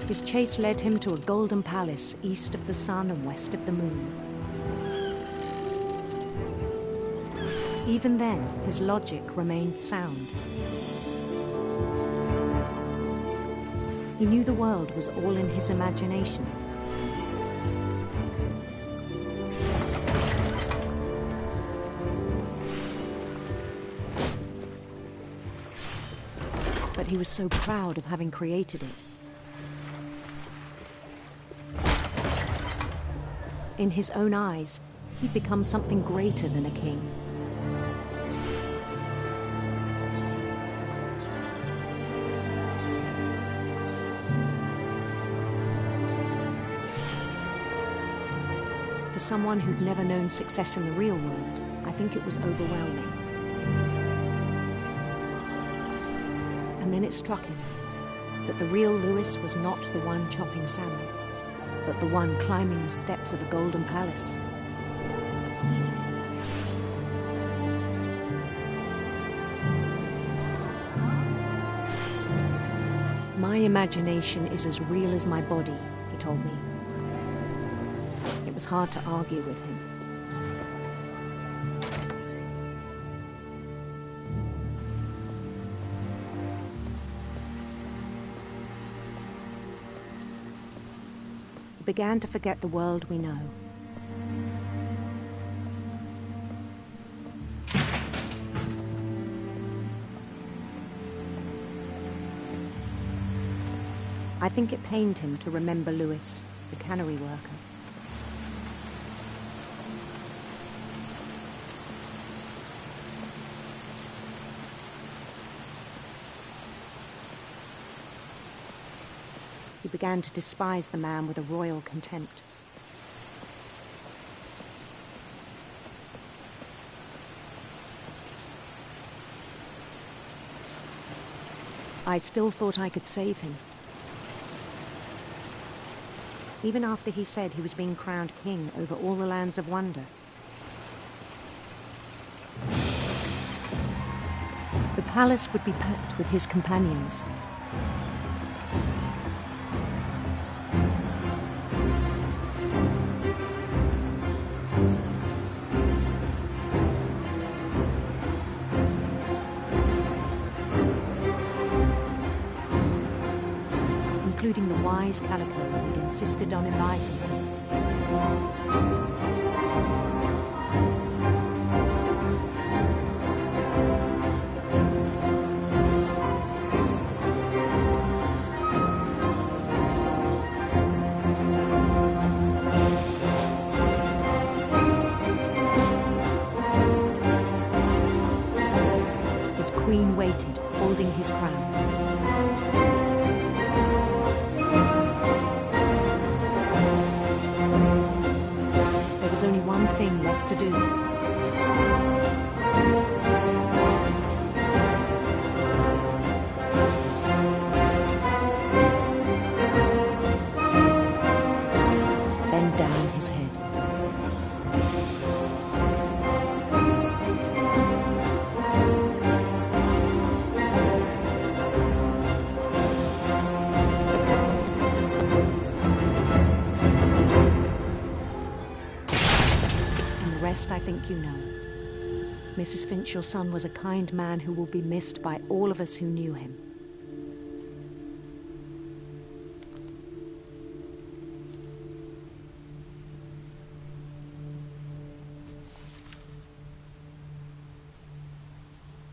His chase led him to a golden palace east of the sun and west of the moon. Even then, his logic remained sound. He knew the world was all in his imagination. But he was so proud of having created it. In his own eyes, he'd become something greater than a king. For someone who'd never known success in the real world, I think it was overwhelming. And then it struck him that the real Lewis was not the one chopping salmon, but the one climbing the steps of a golden palace. My imagination is as real as my body, he told me. It was hard to argue with him. He began to forget the world we know. I think it pained him to remember Lewis, the cannery worker. He began to despise the man with a royal contempt. I still thought I could save him. Even after he said he was being crowned king over all the lands of wonder. The palace would be packed with his companions. Including the wise Calico who'd insisted on advising him. His queen waited, holding his crown. There was only one thing left to do. Bend down his head. rest I think you know. Mrs. Finch, your son was a kind man who will be missed by all of us who knew him.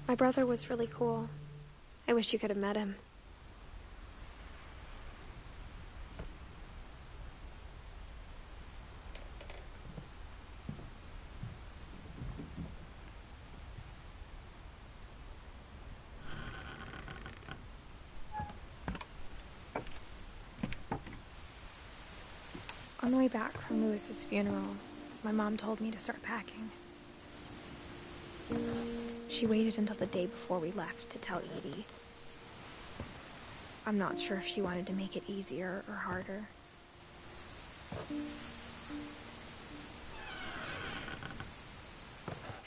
My brother was really cool. I wish you could have met him. On the way back from Lewis's funeral, my mom told me to start packing. She waited until the day before we left to tell Edie. I'm not sure if she wanted to make it easier or harder.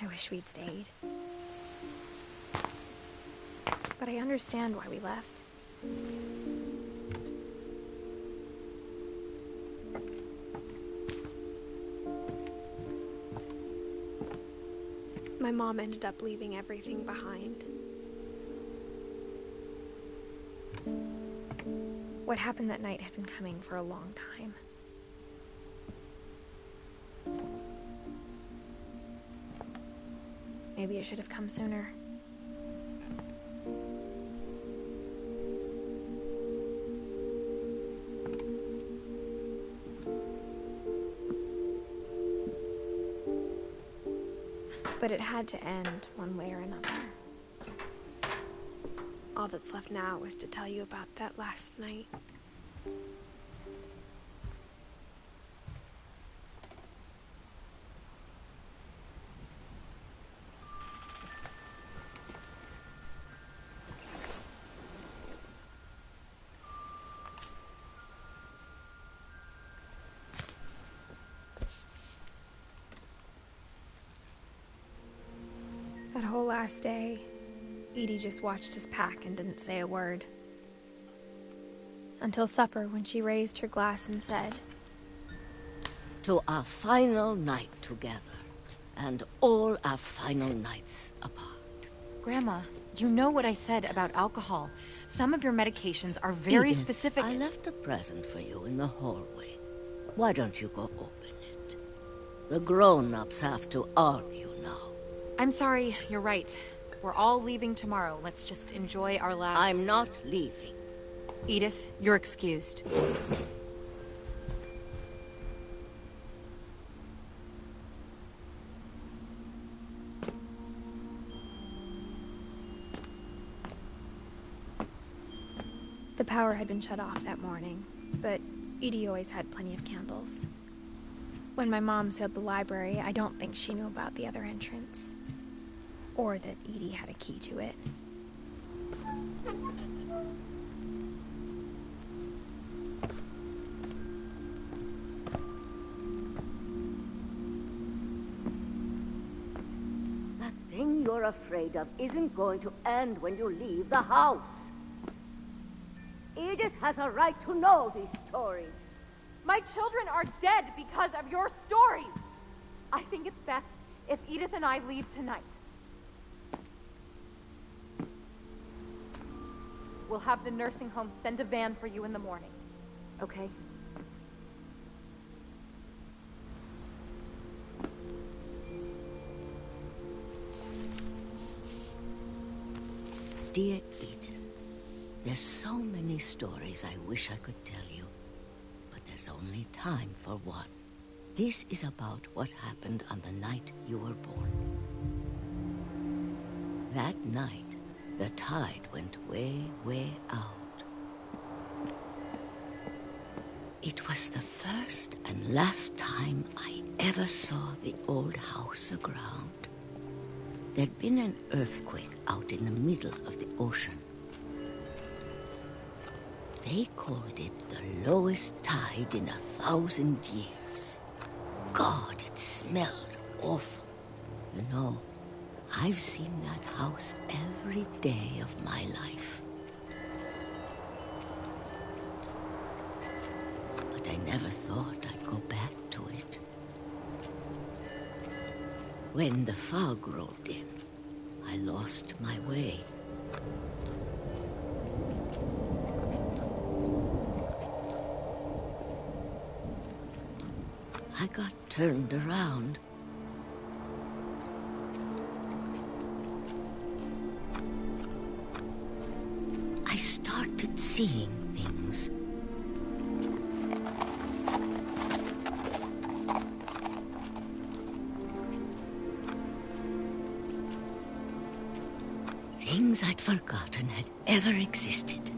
I wish we'd stayed. But I understand why we left. My mom ended up leaving everything behind. What happened that night had been coming for a long time. Maybe it should have come sooner. But it had to end one way or another. All that's left now is to tell you about that last night. That whole last day, Edie just watched us pack and didn't say a word. Until supper, when she raised her glass and said, "To our final night together, and all our final nights apart." Grandma, you know what I said about alcohol. Some of your medications are very Edith, specific. I left a present for you in the hallway. Why don't you go open it? The grown-ups have to argue now. I'm sorry, you're right. We're all leaving tomorrow. Let's just enjoy our last... I'm not leaving. Edith, you're excused. the power had been shut off that morning, but Edie always had plenty of candles. When my mom sealed the library, I don't think she knew about the other entrance. Or that Edie had a key to it. That thing you're afraid of isn't going to end when you leave the house. Edith has a right to know these stories. My children are dead because of your stories. I think it's best if Edith and I leave tonight. We'll have the nursing home send a van for you in the morning, okay? Dear Edith, there's so many stories I wish I could tell you, but there's only time for one. This is about what happened on the night you were born. That night, the tide went way, way out. It was the first and last time I ever saw the old house aground. There'd been an earthquake out in the middle of the ocean. They called it the lowest tide in 1,000 years. God, it smelled awful. You know, I've seen that house every day of my life. But I never thought I'd go back to it. When the fog rolled in, I lost my way. I got turned around. I started seeing things. Things I'd forgotten had ever existed.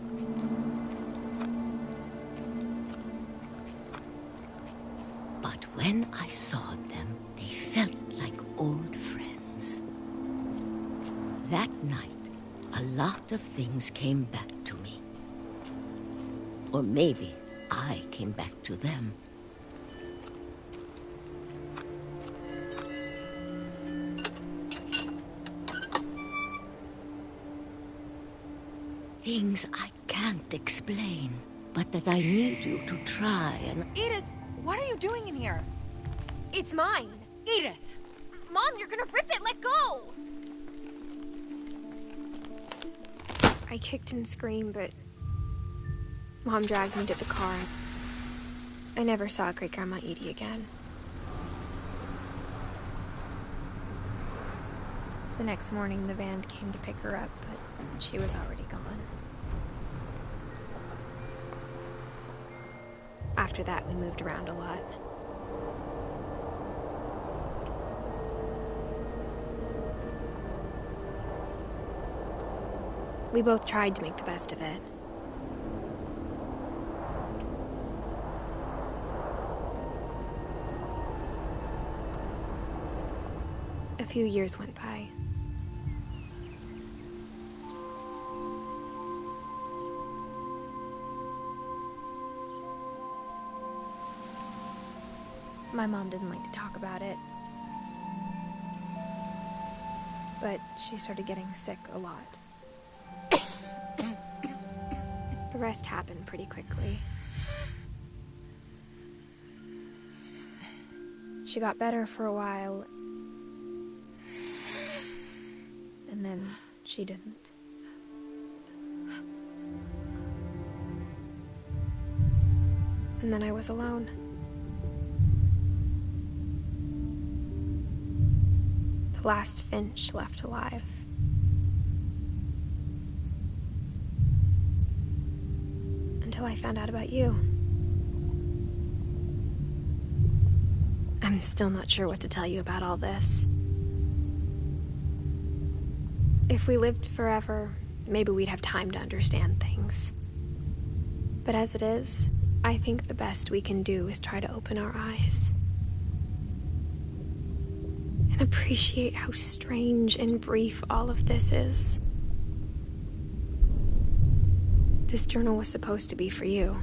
But when I saw them, they felt like old friends. That night, a lot of things came back to me. Or maybe I came back to them. Things I can't explain, but that I need you to try and... Edith, what are you doing in here? It's mine. Edith! Mom, you're gonna rip it! Let go! I kicked and screamed, but Mom dragged me to the car. I never saw Great-Grandma Edie again. The next morning, the van came to pick her up, but she was already gone. After that, we moved around a lot. We both tried to make the best of it. A few years went by. My mom didn't like to talk about it. But she started getting sick a lot. The rest happened pretty quickly. She got better for a while, and then she didn't. And then I was alone. The last Finch left alive. Until I found out about you. I'm still not sure what to tell you about all this. If we lived forever, maybe we'd have time to understand things. But as it is, I think the best we can do is try to open our eyes. And appreciate how strange and brief all of this is. This journal was supposed to be for you.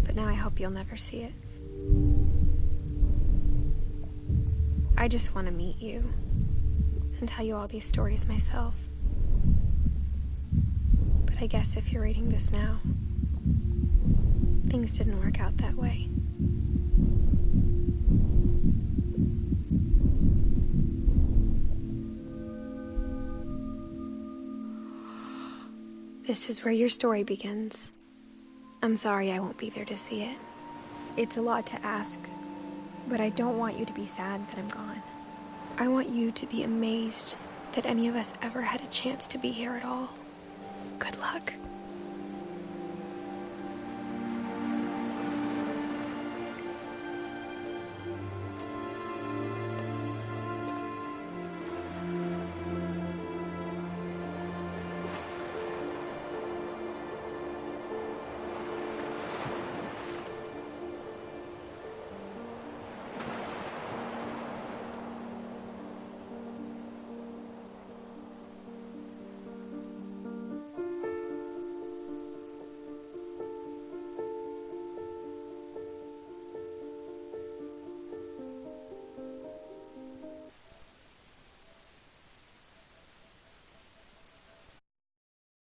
But now I hope you'll never see it. I just want to meet you and tell you all these stories myself. But I guess if you're reading this now, things didn't work out that way. This is where your story begins. I'm sorry I won't be there to see it. It's a lot to ask, but I don't want you to be sad that I'm gone. I want you to be amazed that any of us ever had a chance to be here at all. Good luck.